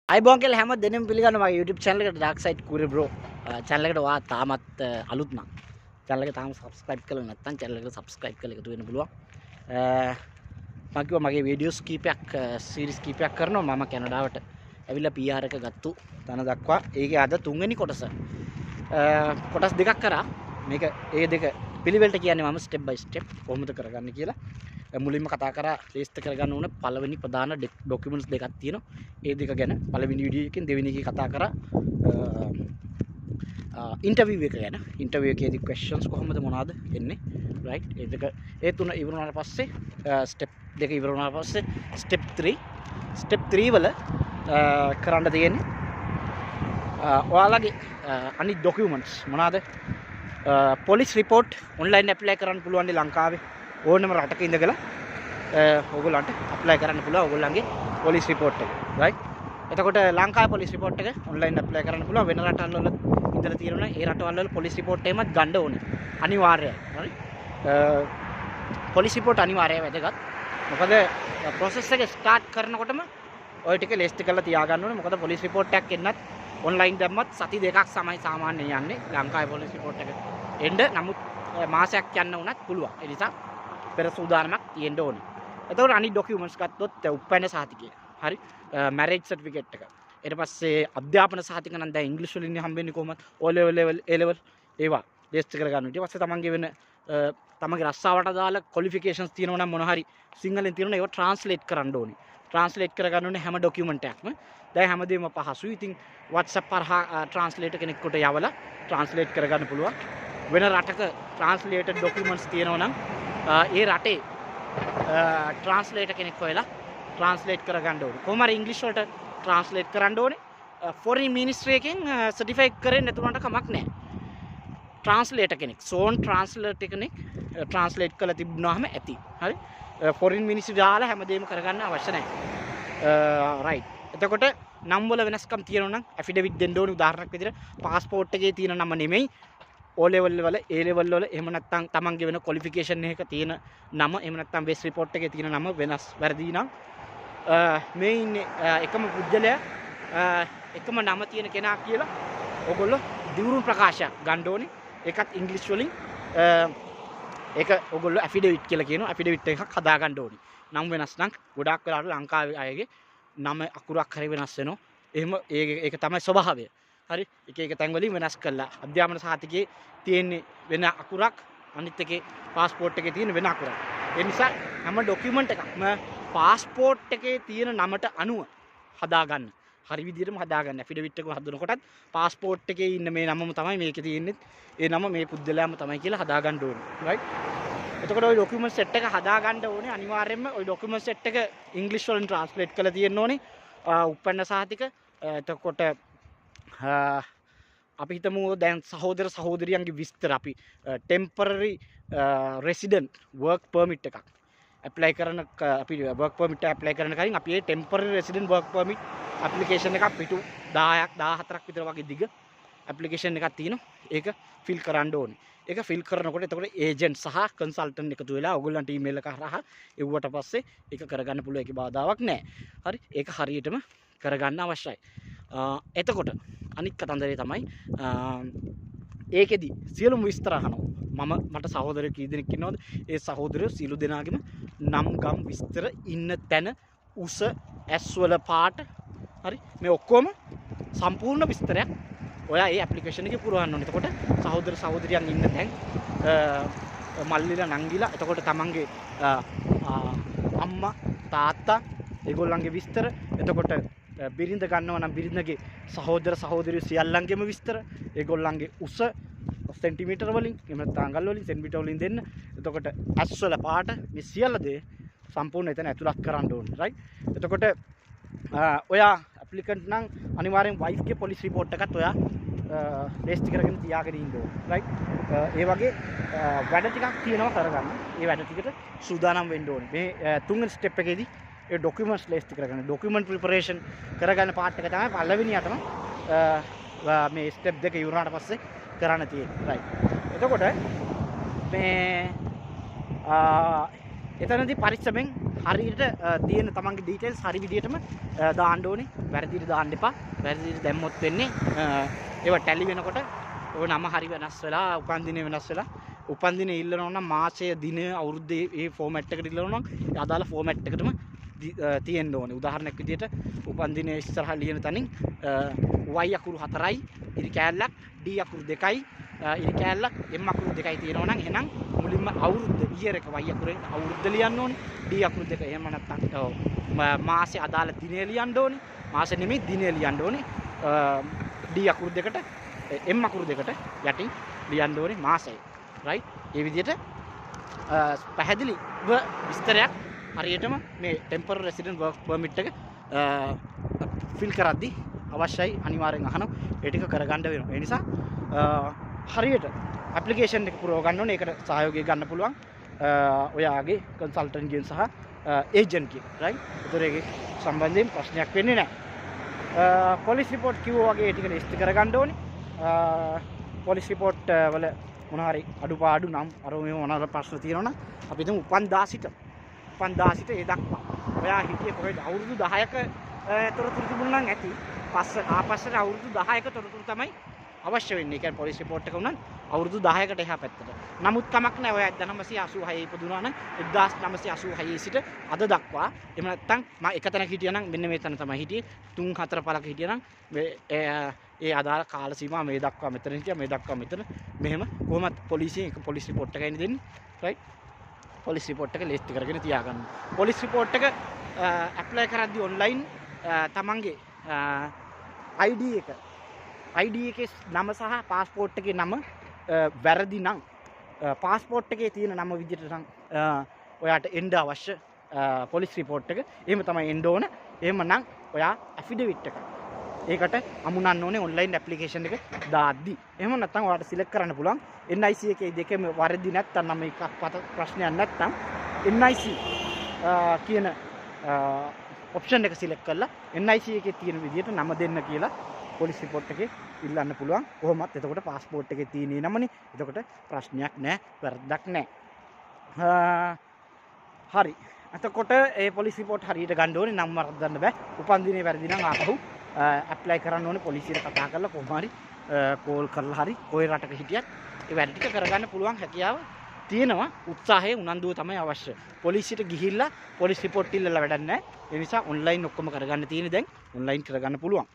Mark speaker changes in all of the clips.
Speaker 1: අයිබෝන් කියලා හැම දෙනෙම පිළිගන්නවා මගේ YouTube channel එකට DARKSIDE-KURE bro channel එකට වා තාමත් අලුත් නම් channel එක තාම subscribe කරලා නැත්නම් channel එකට subscribe කරලා එකතු වෙන්න පුළුවන් මම කිව්වා මගේ videos කීපයක් series කීපයක් කරනවා මම කැනඩාවට ඇවිල්ලා PR එක ගත්තු තන දක්වා ඒකේ අද තුන්වෙනි කොටස් දෙකක් කරා මේක ඒ දෙක පිළිවෙලට කියන්නේ මම step by step කොහොමද කරගන්නේ කියලා මුලින්ම කතා කරා ටෙස්ට් කරගන්න ඕන පළවෙනි ප්‍රධාන ડોකියුමන්ට්ස් දෙකක් තියෙනවා. ඒ දෙක ගැන පළවෙනි වීඩියෝ එකෙන් දෙවෙනි එකේ කතා කරා ඉන්ටර්විව් එක ගැන. ඉන්ටර්විව් එකේදී questions කොහොමද මොනවද එන්නේ right ඒ දෙක ඒ තුන ඉවර වුණාට පස්සේ step දෙක ඉවර වුණාට පස්සේ step 3 වල කරන්න තියෙන්නේ ඔයාලගේ අනිත් ડોකියුමන්ට්ස් මොනවද police report online apply කරන්න පුළුවන් ලංකාවේ ඕනම රටක ඉඳලා ඕගොල්ලන්ට apply කරන්න පුළුවන් ඕගොල්ලන්ගේ police report එක right එතකොට ලංකාවේ police report එක online apply කරන්න පුළුවන් වෙන රටවල් වල ඉඳලා තියෙනවා ඒ රටවල් වල police report එකමත් ගන්න ඕනේ අනිවාර්යයි හරි police report අනිවාර්යයි වැදගත් මොකද process එක start කරනකොටම ඔය ටික list කරලා තියාගන්න ඕනේ මොකද police report එකක් එන්නත් online දැම්මත් සති දෙකක් සමයි සාමාන්‍යයෙන් යන්නේ ලංකාවේ police report එක එන්න නමුත් මාසයක් යන්න උනත් පුළුවන් ඒ නිසා පෙර සූදානමක් තියෙන්න ඕනේ. එතකොට අනිත් ડોකියුමන්ට්ස් ගත්තොත් උපැන්න සහතිකය. හරි. මැරේජ් සර්ටිෆිකේට් එක. ඊට පස්සේ අධ්‍යාපන සහතික නම් දැන් ඉංග්‍රීසි වලින් හම්බෙන්නේ කොහොමද? O level A level ඒවා ටෙස්ට් කරගන්න. ඊට පස්සේ තමන්ගේ වෙන තමන්ගේ රස්සාවට දාලා ක්වොලිෆිකේෂන්ස් තියෙනවා නම් මොන හරි සිංහලෙන් තියෙනවා ඒවා ට්‍රාන්ස්ලේට් කරන්න ඕනේ. ට්‍රාන්ස්ලේට් කරගන්න ඕනේ හැම ડોකියුමන්ට් එකක්ම. දැන් හැමදේම පහසුයි. ඉතින් WhatsApp හරහා ට්‍රාන්ස්ලේටර් කෙනෙක්ට යවලා ට්‍රාන්ස්ලේට් කරගන්න පුළුවන්. වෙන රටක ට්‍රාන්ස්ලේටඩ් ડોකියුමන්ට්ස් තියෙනවා නම් ඒ රටේ ට්‍රාන්ස්ලේටර් කෙනෙක් හොයලා ට්‍රාන්ස්ලේට් කරගන්න ඕනේ. කොහොම හරි ඉංග්‍රීසි වලට ට්‍රාන්ස්ලේට් කරන්න ඕනේ. ෆොරින් මිනිස්ට්‍රි එකෙන් සර්ටිෆයි කරෙන්න නැතුනට කමක් නැහැ. ට්‍රාන්ස්ලේටර් කෙනෙක්, සෝන් ට්‍රාන්ස්ලේටර් කෙනෙක් ට්‍රාන්ස්ලේට් කරලා තිබුණාම ඇති. හරි. ෆොරින් මිනිස්ට්‍රි දාලා හැමදේම කරගන්න අවශ්‍ය නැහැ. රයිට්. එතකොට නම් වල වෙනස්කම් තියෙනවා නම් ඇෆිඩවිට් දෙන්න ඕනේ උදාහරණයක් විදිහට පාස්පෝර්ට් එකේ තියෙන නම නෙමෙයි O level වල A level වල එහෙම නැත්නම් තමන්ගේ වෙන ක්වොලිෆිකේෂන් එකක තියෙන නම එහෙම නැත්නම් බේස් රිපෝට් එකේ තියෙන නම වෙනස් වැරදි නම් මේ ඉන්නේ එකම පුජ්‍යලයා එකම නම තියෙන කෙනා කියලා ඕගොල්ලෝ දිවුරුම් ප්‍රකාශයක් ගන්න ඕනේ ඒකත් ඉංග්‍රීසි වලින් ඒක ඕගොල්ලෝ ඇෆිඩවිට් කියලා කියනවා ඇෆිඩවිට් එකක් හදා ගන්න ඕනේ නම් වෙනස් නම් ගොඩාක් වෙලාවට ලංකාවේ අයගේ නම අකුරක් හරි වෙනස් වෙනවා එහෙම ඒක තමයි ස්වභාවය හරි එක තැන් වලින් වෙනස් කළා අධ්‍යාපන සහතිකයේ තියෙන්නේ වෙන අකුරක් අනිත් එකේ પાස්පෝර්ට් එකේ තියෙන වෙන අකුරක් ඒ නිසා හැම ડોකියුමන්ට් එකක්ම પાස්පෝර්ට් එකේ තියෙන නමට අනුව හදාගන්න හරි විදිහටම හදාගන්න ඇෆිඩවිට් එක හදනකොටත් પાස්පෝර්ට් එකේ ඉන්න මේ නමම තමයි මේකේ තියෙන්නේ ඒ නම මේ පුද්ගලයාම තමයි කියලා හදාගන්න ඕනේ රයිට් එතකොට ওই ડોකියුමන්ට් සෙට් එක හදාගන්න ඕනේ අනිවාර්යයෙන්ම ওই ડોකියුමන්ට් සෙට් එක ඉංග්‍රීසි වලින් ට්‍රාන්ස්ලේට් කරලා තියෙන්න ඕනේ උපැන්න සහතික එතකොට අපි හිතමු දැන් සහෝදර සහෝදරියන්ගේ විස්තර අපි ටෙම්පරරි රෙසිඩන්ට් වර්ක් පර්මිට් එකක් ඇප්ලයි කරන අපි වර්ක් පර්මිට් එක ඇප්ලයි කරන කලින් අපි ඒ temporary resident work permit application එකක් පිටු 10ක් 14ක් විතර වගේ දිග ඇප්ලිකේෂන් එකක් තියෙනවා ඒක ෆිල් කරන්න ඕනේ ඒක ෆිල් කරනකොට එතකොට ඒජන්ට් සහ කන්සල්ටන්ට් එකතු වෙලා ඔයගොල්ලන්ට ඊමේල් එක හරහා එව්වට පස්සේ ඒක කරගන්න පුළුවන් ඒකේ බාධාවක් නැහැ හරි ඒක හරියටම කරගන්න අවශ්‍යයි එතකොට අනිත් කතන්දරේ තමයි ඒකෙදි සියලුම විස්තර අහනවා මට සහෝදරයෝ කී දෙනෙක් ඉන්නවද ඒ සහෝදරයෝ සියලු දෙනාගේම නම් ගම් විස්තර ඉන්න තැන උස ඇස් වල පාට හරි මේ ඔක්කොම සම්පූර්ණ විස්තරයක් ඔයා ඒ ඇප්ලිකේෂන් එකේ පුරවන්න ඕනේ. එතකොට සහෝදර සහෝදරියන් ඉන්න තැන් මල්ලිලා නංගිලා එතකොට තමන්ගේ අම්මා තාත්තා ඒගොල්ලන්ගේ විස්තර එතකොට බිරිඳ ගන්නවා නම් බිරිඳගේ සහෝදර සහෝදරියෝ සියල්ලන්ගේම විස්තර ඒගොල්ලන්ගේ උස සෙන්ටිමීටර වලින් එහෙම නැත්නම් අඟල් වලින් සෙන්ටිමීටර වලින් දෙන්න එතකොට ඇස් වල පාට මේ සියල්ල දේ සම්පූර්ණ එතන ඇතුළත් කරන්න ඕනේ රයිට් එතකොට ඔයා ඇප්ලිකන්ට් නම් අනිවාර්යෙන් වයිෆ්ගේ පොලිස් රිපෝට් එකත් ඔයා රෙජිස්ටර් කරගෙන තියාගෙන ඉන්න ඕනේ රයිට් ඒ වගේ වැඩ ටිකක් තියෙනවා කරගන්න ඒ වැඩ ටිකට සූදානම් වෙන්න ඕනේ මේ තුන්වෙනි ස්ටෙප් එකේදී ඒ ડોකියුමන්ට්ස් ලිස්ට් කරගන්න ડોකියුමන්ට් ප්‍රිපරේෂන් කරගන්න පාර්ට් එක තමයි පළවෙනියටම මේ ස්ටෙප් දෙක ඉවරනාට පස්සේ කරන්න තියෙන්නේ රයිට් එතකොට මේ එතනදී පරිස්සමෙන් හරියට තියෙන තමන්ගේ ඩීටේල්ස් හරි විදිහටම දාන්න ඕනේ. වැරදිට දාන්න එපා. වැරදිට දැම්මොත් වෙන්නේ ඒවා ටැලි වෙනකොට ඔය නම හරි වෙනස් වෙලා උපන්දිනේ වෙනස් වෙලා උපන්දිනේ ඉල්ලනවා නම් මාසය දින අවුරුද්දේ ඒ ෆෝමැට් එකට ඉල්ලනවා නම් ඒ අදාළ ෆෝමැට් එකටම තියෙන්න ඕනේ. උදාහරණයක් විදිහට උපන්දිනේ ඉස්සරහා ලියන තනින් y අකුරු 4යි ඉරි කෑල්ලක් d අකුරු 2යි ඉරි කෑල්ලක් m අකුරු 2යි තියෙනවා නම් එහෙනම් මුලින්ම අවුරුද්ද year එක y අකුරෙන් අවුරුද්ද ලියන්න ඕනේ. d අකුරු 2 එහෙම නැත්නම් මාසේ අදාළ දිනේ ලියන්න ඕනේ. මාසෙ නෙමෙයි දිනේ ලියන්න ඕනේ. d අකුරු 2කට m අකුරු 2කට යටින් ලියන්න ඕනේ මාසය. right? ඒ විදිහට පැහැදිලිව විස්තරයක් හරියටම මේ ටෙම්පරරි රෙසිඩන්ට් වර්ක් පර්මිට් එක ෆිල් කරද්දී අවශ්‍යයි අනිවාර්යෙන් අහනවා. ඒ ටික කරගන්න වෙනවා. ඒ නිසා හරියට ඇප්ලිකේෂන් එක පුරව ගන්න ඕනේ. ඒකට සහයෝගය ගන්න පුළුවන් ඔයාගේ කන්සල්ටන්ට් ගෙන් සහ ඒජන්ට් ගෙන්. right? ඒතර ඒකේ සම්බන්ධයෙන් ප්‍රශ්නයක් වෙන්නේ නැහැ. පොලිස් රිපෝට් කිව්වා වගේ ටික ලිස්ට් කරගන්න ඕනේ. පොලිස් රිපෝට් වල මොන හරි අඩුපාඩු නම් අර මේ මොනවාර ප්‍රශ්න තියෙනවනම් අපි හිතමු උපන්දා සිට ඒ දක්වා ඔයා හිටියේ කොහෙද අවුරුදු 10ක තොරතුරු තිබුණා නම් ඇති ආපස්සට අවුරුදු 10ක තොරතුරු තමයි අවශ්‍ය වෙන්නේ. ඒ කියන්නේ පොලිස් රිපෝට් එක උනන් අවුරුදු 10කට එහා පැත්තට. නමුත් කමක් නැහැ. ඔය 1986 ඉපදුනා නම් 1986 සිට අද දක්වා එහෙම නැත්නම් මම එක තැනක හිටියා නම් මෙන්න මේ තැන තමයි හිටියේ. 3-4 පළක හිටියා නම් ඒ අදාළ කාල සීමාව මේ දක්වා මෙතන හිටියා මේ දක්වා මෙතන මෙහෙම කොහොමත් පොලිසියෙන් එක පොලිස් රිපෝට් එකයි දෙන්නේ. right? පොලිස් රිපෝට් එක ලිස්ට් කරගෙන තියාගන්න. පොලිස් රිපෝට් එක ඇප්ලයි කරද්දී ඔන්ලයින් තමන්ගේ ID එකේ නම සහ පාස්පෝර්ට් එකේ නම වැරදි නම් පාස්පෝර්ට් එකේ තියෙන නම විදිහට නම් ඔයාට එන්න අවශ්‍ය පොලිස් රිපෝට් එක. එහෙම තමයි එන්න ඕන. එහෙම නම් ඔයා ඇෆිඩවිට් එක ඒකට අමුණන්න ඕනේ ඔන්ලයින් ඇප්ලිකේෂන් එක දාද්දි. එහෙම නැත්නම් ඔයාලට සිලෙක්ට් කරන්න පුළුවන් NIC එකේ දෙකම වැරදි නැත්නම් නම් එකක් ප්‍රශ්නයක් නැත්නම් NIC කියන ඔප්ෂන් එක සිලෙක්ට් කරලා NIC එකේ තියෙන විදිහට නම දෙන්න කියලා පොලිස් රිපෝට් එකේ ඉල්ලන්න පුළුවන්. කොහොමත් එතකොට පාස්පෝර්ට් එකේ තියෙන නමනේ. එතකොට ප්‍රශ්නයක් නැහැ, වැරද්දක් නැහැ. හරි. එතකොට ඒ පොලිස් රිපෝට් හරියට ගන්න ඕනේ. නම් වරද්දන්න බෑ. උපන්දිනේ වැරදි නම් ආපහු ඇප්ලයි කරන්න ඕනේ පොලිසියට කතා කරලා කොහොම හරි කෝල් කරලා හරි කොයි රටක හිටියත් ඒ වැඩ ටික කරගන්න පුළුවන් හැකියාව තියෙනවා. උත්සාහය උනන්දුව තමයි අවශ්‍ය. පොලිසියට ගිහිල්ලා පොලිස් රිපෝට් ඉල්ලලා වැඩක් නැහැ. ඒ නිසා ඔන්ලයින් ඔක්කොම කරගන්න තියෙන්නේ දැන් ඔන්ලයින් කරගන්න පුළුවන්.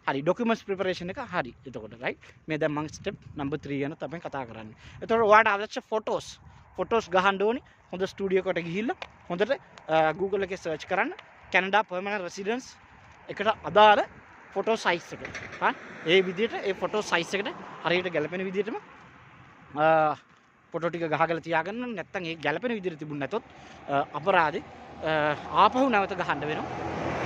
Speaker 1: හරි ඩොකියුමන්ට්ස් ප්‍රිපරේෂන් එක හරි. එතකොට right මේ දැන් මම ස්ටෙප් නම්බර් 3 ගැන තමයි කතා කරන්නේ. එතකොට ඔයාලට අවශ්‍ය ෆොටෝස් ගහන්න ඕනේ. හොඳ ස්ටුඩියෝ එකට ගිහිල්ලා හොඳට Google එකේ සර්ච් කරන්න කැනඩා පර්මනන්ට් රෙසිඩන්ස් එකට අදාළ ෆොටෝ සයිස් එක. හා ඒ විදිහට ඒ ෆොටෝ සයිස් එකට හරියට ගැලපෙන විදිහටම ෆොටෝ ටික ගහගලා තියාගන්න. නැත්නම් ඒ ගැලපෙන විදිහට තිබුණ නැතොත් අපරාධේ ආපහු නැවත ගහන්න වෙනවා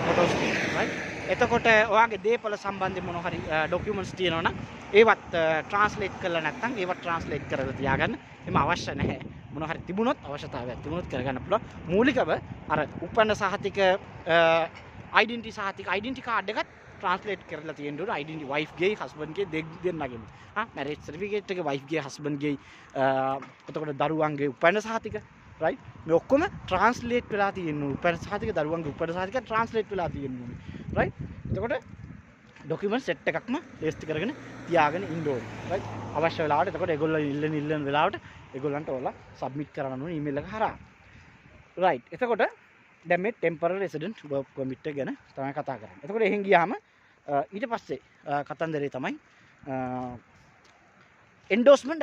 Speaker 1: ෆොටෝස් ටික. right එතකොට ඔයාගේ දේපල සම්බන්ධයෙන් මොන හරි ඩොකියුමන්ට්ස් තියෙනවා නම් ඒවත් ට්‍රාන්ස්ලේට් කරලා නැත්නම් ඒවත් ට්‍රාන්ස්ලේට් කරලා තියාගන්න. එම අවශ්‍ය නැහැ. මොන හරි තිබුණොත් අවශ්‍යතාවයක් තිබුණොත් කරගන්න පුළුවන්. මූලිකව අර උපන්න සහතික ඩෙන්ටිටි කාඩ් එකත් ට්‍රාන්ස්ලේට් කරලා තියෙන්න ඕන. ඩෙන්ටිටි වයිෆ් ගේ හස්බන්ඩ් ගේ දෙන්නගෙම. මැරේජ් සර්ටිෆිකේට් එක වයිෆ් ගේ හස්බන්ඩ් ගේ එතකොට දරුවන්ගේ උපන්න සහතික right මේ ඔක්කොම ට්‍රාන්ස්ලේට් වෙලා තියෙනවා. උපන්න සහතික දරුවන්ගේ උපන්න සහතික ට්‍රාන්ස්ලේට් වෙලා තියෙනවා. right එතකොට ඩොකියුමන්ට් සෙට් එකක්ම ටෙස්ට් කරගෙන තියාගෙන ඉන්න ඕනේ. right අවශ්‍ය වෙලාවට එතකොට ඒගොල්ලෝ ඉල්ලන වෙලාවට ඒගොල්ලන්ට ඕලා සබ්මිට් කරන්න ඕනේ ඊමේල් එක හරහා. right එතකොට දැන් මේ ටෙම්පරරි රෙසිඩන්ට් වර්ක් පර්මිට් එක ගැන තමයි කතා කරන්නේ. එතකොට එහෙන් ගියාම ඊට පස්සේ කතන්දරේ තමයි endorsement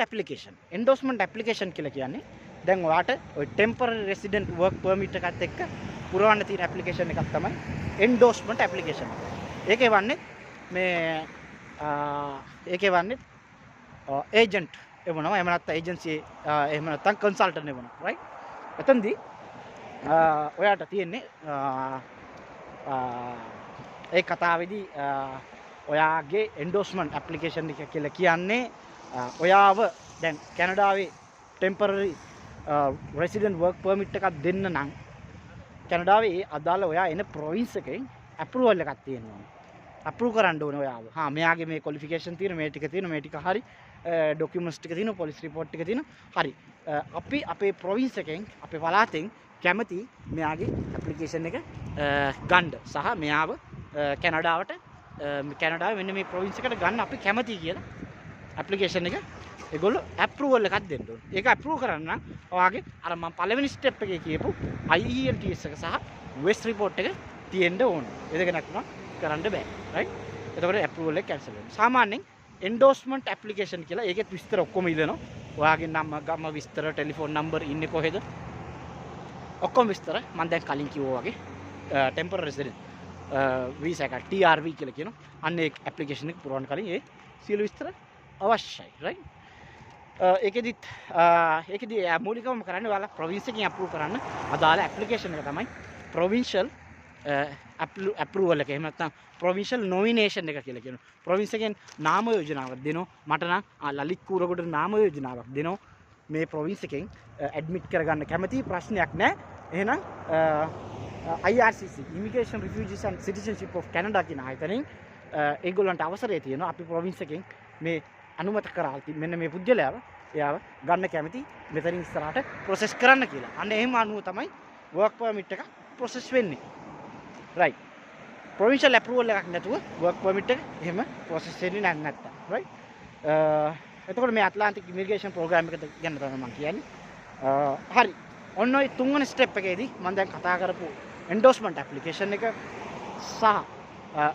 Speaker 1: application කියලා කියන්නේ දැන් ඔයාට ඔය ටෙම්පරරි රෙසිඩන්ට් වර්ක් පර්මිට් එකත් එක්ක පුරවන්න තියෙන ඇප්ලිකේෂන් එකක් තමයි endorsement application. ඒකේ වන්නේ මේ ඒකේ වන්නේ ඒජන්ට් එවනවා. එහෙම නැත්නම් ඒජන්සි එහෙම නැත්නම් කන්සල්ටන්ට් එවනවා. right එතෙන්දී ඔයාට තියෙන්නේ ඒ කතාවේදී ඔයාගේ endorsement application එක කියලා කියන්නේ ඔයාව දැන් කැනඩාවේ ටෙම්පරරි resident work permit එකක් දෙන්න නම් කැනඩාවේ ඒ අදාළ ඔයා එන ප්‍රොවින්ස් එකෙන් approval එකක් තියෙනවා. approve කරන්න ඕනේ ඔයාව. මෙයාගේ මේ qualification තියෙන මේ ටික තියෙන මේ ටික හරි documents ටික තියෙන police report ටික තියෙන හරි. අපි අපේ ප්‍රොවින්ස් එකෙන් අපේ පළාතෙන් කැමති මෙයාගේ ඇප්ලිකේෂන් එක ගන්න සහ මෙයාව කැනඩාවට කැනඩාවේ මෙන්න මේ ප්‍රොවින්ස් එකට ගන්න අපි කැමතියි කියලා ඇප්ලිකේෂන් එක ඒගොල්ලෝ ඇප්‍රූවල් එකක් දෙන්න ඕනේ. ඒක ඇප්‍රූව් කරන්න නම් ඔයාගේ අර මම පළවෙනි ස්ටෙප් එකේ කියපු IELTS එක සහ වෙස්ට් රිපෝට් එක තියෙන්න ඕනේ. ඒ දෙක නැත්නම් කරන්න බෑ. රයිට්? එතකොට ඇප්‍රූවල් එක කැන්සල් වෙනවා. සාමාන්‍යයෙන් එන්ඩෝස්මන්ට් ඇප්ලිකේෂන් කියලා ඒකෙත් විස්තර ඔක්කොම ඉල්ලනවා. ඔයාගේ නම, ගම විස්තර, ටෙලිෆෝන් නම්බර්, ඉන්නේ කොහෙද? ඔක්කොම විස්තර මම දැන් කලින් කිව්වා වගේ ටෙම්පරරි රෙසිඩන්ට් වීසා එක TRV කියලා කියනවා. අන්න ඒ ඇප්ලිකේෂන් එක පුරවන්න කලින් ඒ සියලු විස්තර අවශ්‍යයි. රයිට්? ඒකෙදි මූලිකවම කරන්නේ ඔයාලා ප්‍රොවින්ස් එකෙන් අප්‍රූව් කරන්න අදාළ ඇප්ලිකේෂන් එක තමයි ප්‍රොවින්ෂල් අප්‍රූවල් එක. එහෙම නැත්නම් ප්‍රොවින්ෂල් නොමිනේෂන් එක කියලා කියනවා. ප්‍රොවින්ස් එකෙන් නාම යෝජනාවක් දෙනවා. මට නම් ලලිත් කූරගොඩට නාම යෝජනාවක් දෙනවා. මේ ප්‍රොවින්ස් එකෙන් ඇඩ්මිට් කරගන්න කැමති ප්‍රශ්නයක් නැහැ. එහෙනම් IRCC Immigration Refugees and Citizenship of Canada කියන ආයතනයෙන් ඒගොල්ලන්ට අවසරය තියෙනවා. අපි ප්‍රොවින්ස් එකෙන් මේ අනුමත කරලා මෙන්න මේ පුද්ගලයාව එයාව ගන්න කැමති මෙතනින් ඉස්සරහට ප්‍රොසෙස් කරන්න කියලා. අන්න එහෙම අනුව තමයි work permit එක ප්‍රොසෙස් වෙන්නේ. right. provincial approval එකක් නැතුව work permit එක එහෙම ප්‍රොසෙස් වෙන්නේ නැත්තම්. right. එතකොට මේ Atlantic immigration program එක ගැන තමයි මම කියන්නේ. හරි. ඔන්න ඔය තුන්වෙනි ස්ටෙප් එකේදී මම දැන් කතා කරපු endorsement application එක සහ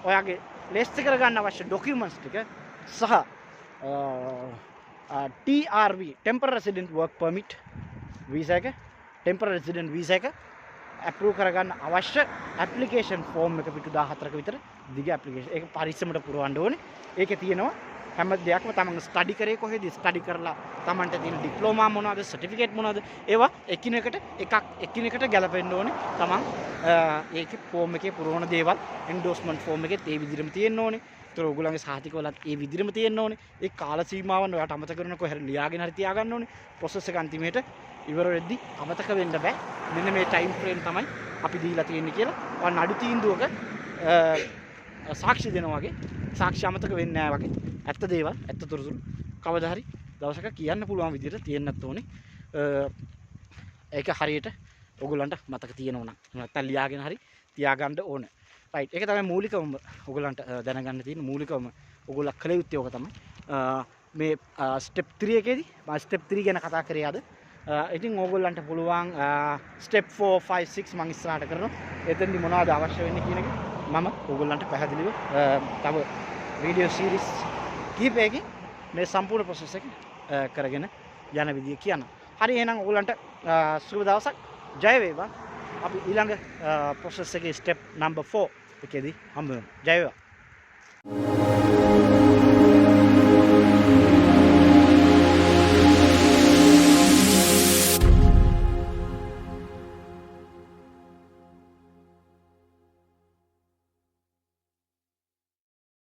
Speaker 1: ඔයාගේ list කරගන්න අවශ්‍ය documents ටික සහ TRV temporary resident work permit visa එක temporary resident visa එක approve කරගන්න අවශ්‍ය application form එක පිටු 14ක විතර දිග application ඒක පරිස්සමට පුරවන්න ඕනේ. ඒකේ තියෙනවා හැම දෙයක්ම තමන් ස්ටඩි කරේ කොහෙද ස්ටඩි කරලා තමන්ට තියෙන ඩිප්ලෝමා මොනවද සර්ටිෆිකේට් මොනවද ඒවා එකිනෙකට ගැලපෙන්න ඕනේ. තමන් ඒකේ ෆෝම් එකේ පුරවන දේවල් එන්ඩෝස්මන්ට් ෆෝම් එකෙත් ඒ විදිහටම තියෙන්න ඕනේ. ඒතර ඔයගොල්ලන්ගේ සහතිකවලත් ඒ විදිහටම තියෙන්න ඕනේ. ඒ කාල සීමාවන් ඔයාලට අමතක කරන කොහෙර ලියාගෙන හරි තියාගන්න ඕනේ. ප්‍රොසෙස් එක අන්තිමේට ඉවර වෙද්දී අමතක වෙන්න බෑ. මෙන්න මේ ටයිම් ෆ්‍රේම් තමයි අපි දීලා තියෙන්නේ කියලා. ඔන්න අඩු තීන්දුවක සාක්ෂි දෙනවා වගේ සාක්ෂි අමතක වෙන්නේ නැහැ වගේ ඇත්ත දේවල් ඇත්ත තොරතුරු කවදා හරි දවසක කියන්න පුළුවන් විදිහට තියෙන්නත් ඕනේ. ඒක හරියට ඔයගොල්ලන්ට මතක තියෙනවා නම් නැත්තම් ලියාගෙන හරි තියාගන්න ඕනේ. රයිට්. ඒක තමයි මූලිකවම ඔයගොල්ලන්ට දැනගන්න තියෙන මූලිකවම ඔයගොල්ලෝ කළ යුත්තේ ඕක තමයි. මේ ස්ටෙප් 3 එකේදී මම ස්ටෙප් 3 ගැන කතා කරේ අද. ඉතින් ඕගොල්ලන්ට පුළුවන් ස්ටෙප් 4 5 6 මම ඉස්සරහට කරනවා. එතෙන්දි මොනවද අවශ්‍ය වෙන්නේ කියන එක මම ඕගොල්ලන්ට පැහැදිලිව තව වීඩියෝ සීරීස් කීපයකින් මේ සම්පූර්ණ ප්‍රොසෙස් එක කරගෙන යන විදිය කියනවා. හරි එහෙනම් ඕගොල්ලන්ට සුබ දවසක් ජය වේවා. අපි ඊළඟ ප්‍රොසෙස් එකේ ස්ටෙප් නම්බර් 4 එකේදී හම්බ වෙමු. ජය වේවා.